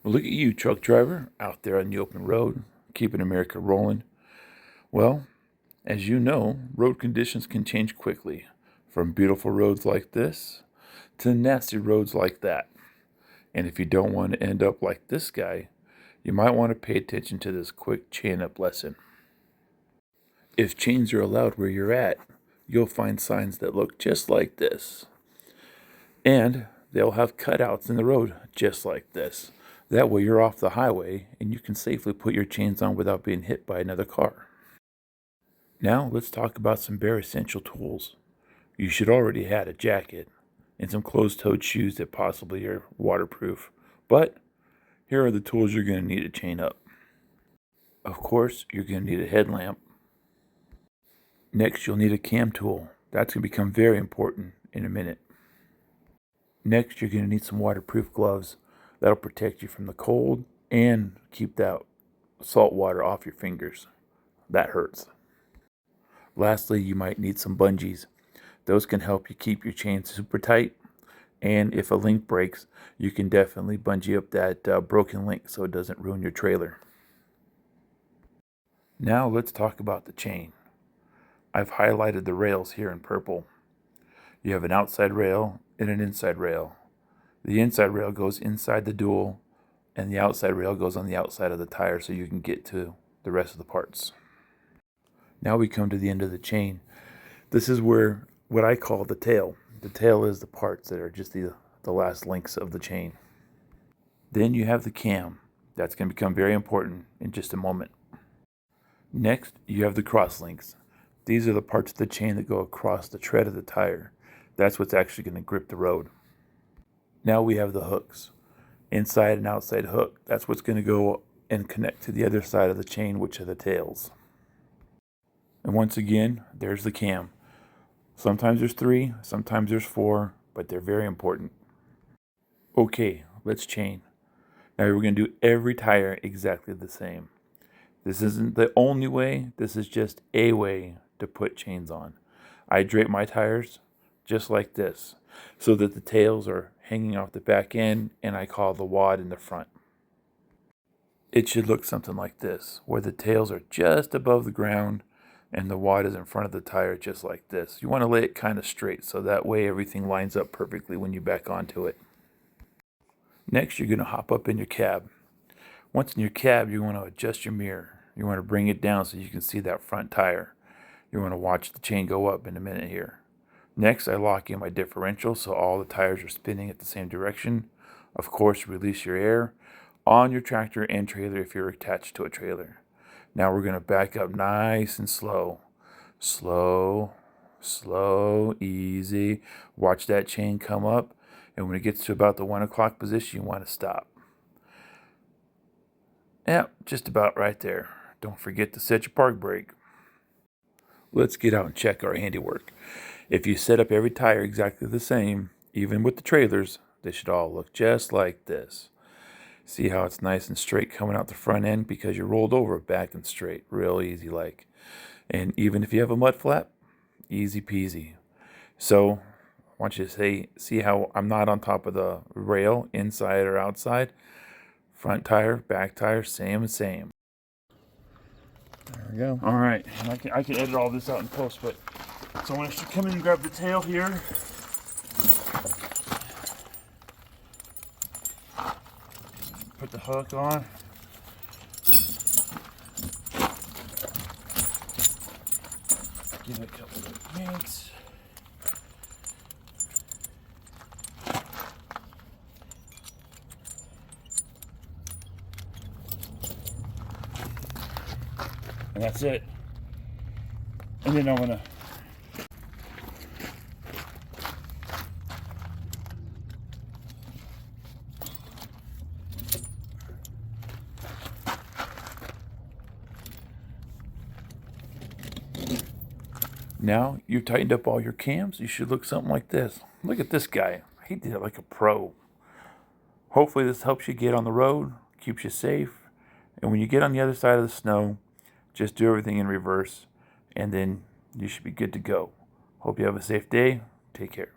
Well, look at you, truck driver, out there on the open road, keeping America rolling. Well, as you know, road conditions can change quickly, from beautiful roads like this to nasty roads like that. And if you don't want to end up like this guy, you might want to pay attention to this quick chain up lesson. If chains are allowed where you're at, you'll find signs that look just like this. And they'll have cutouts in the road just like this. That way you're off the highway and you can safely put your chains on without being hit by another car. Now let's talk about some very essential tools. You should already have a jacket and some closed-toed shoes that possibly are waterproof. But here are the tools you're going to need to chain up. Of course, you're going to need a headlamp. Next, you'll need a cam tool. That's going to become very important in a minute. Next, you're going to need some waterproof gloves. That'll protect you from the cold and keep that salt water off your fingers. That hurts. Lastly, you might need some bungees. Those can help you keep your chain super tight. And if a link breaks, you can definitely bungee up that broken link so it doesn't ruin your trailer. Now let's talk about the chain. I've highlighted the rails here in purple. You have an outside rail and an inside rail. The inside rail goes inside the dual, and the outside rail goes on the outside of the tire so you can get to the rest of the parts. Now we come to the end of the chain. This is where what I call the tail. The tail is the parts that are just the last links of the chain. Then you have the cam. That's going to become very important in just a moment. Next, you have the cross links. These are the parts of the chain that go across the tread of the tire. That's what's actually going to grip the road. Now we have the hooks. Inside and outside hook. That's what's going to go and connect to the other side of the chain, which are the tails. And once again, there's the cam. Sometimes there's 3, sometimes there's 4, but they're very important. Okay, let's chain. Now we're going to do every tire exactly the same. This isn't the only way, this is just a way to put chains on. I drape my tires just like this, so that the tails are hanging off the back end, and I call the wad in the front. It should look something like this, where the tails are just above the ground, and the wad is in front of the tire just like this. You want to lay it kind of straight, so that way everything lines up perfectly when you back onto it. Next, you're going to hop up in your cab. Once in your cab, you want to adjust your mirror. You want to bring it down so you can see that front tire. You want to watch the chain go up in a minute here. Next, I lock in my differential so all the tires are spinning at the same direction. Of course, release your air on your tractor and trailer if you're attached to a trailer. Now we're going to back up nice and slow. Slow, slow, easy. Watch that chain come up. And when it gets to about the 1 o'clock position, you want to stop. Yep, just about right there. Don't forget to set your park brake. Let's get out and check our handiwork. If you set up every tire exactly the same, even with the trailers, they should all look just like this. See how it's nice and straight coming out the front end because you rolled over back and straight, real easy like. And even if you have a mud flap, easy peasy. So I want you to see how I'm not on top of the rail, inside or outside. Front tire, back tire, same. There we go. All right, and I can edit all this out in post, but so I want you to come in and grab the tail here. Put the hook on. Give it a couple of yanks. And that's it. And then I'm gonna now you've tightened up all your cams. You should look something like this. Look at this guy. He did it like a pro. Hopefully this helps you get on the road, keeps you safe. And when you get on the other side of the snow, just do everything in reverse, and then you should be good to go. Hope you have a safe day. Take care.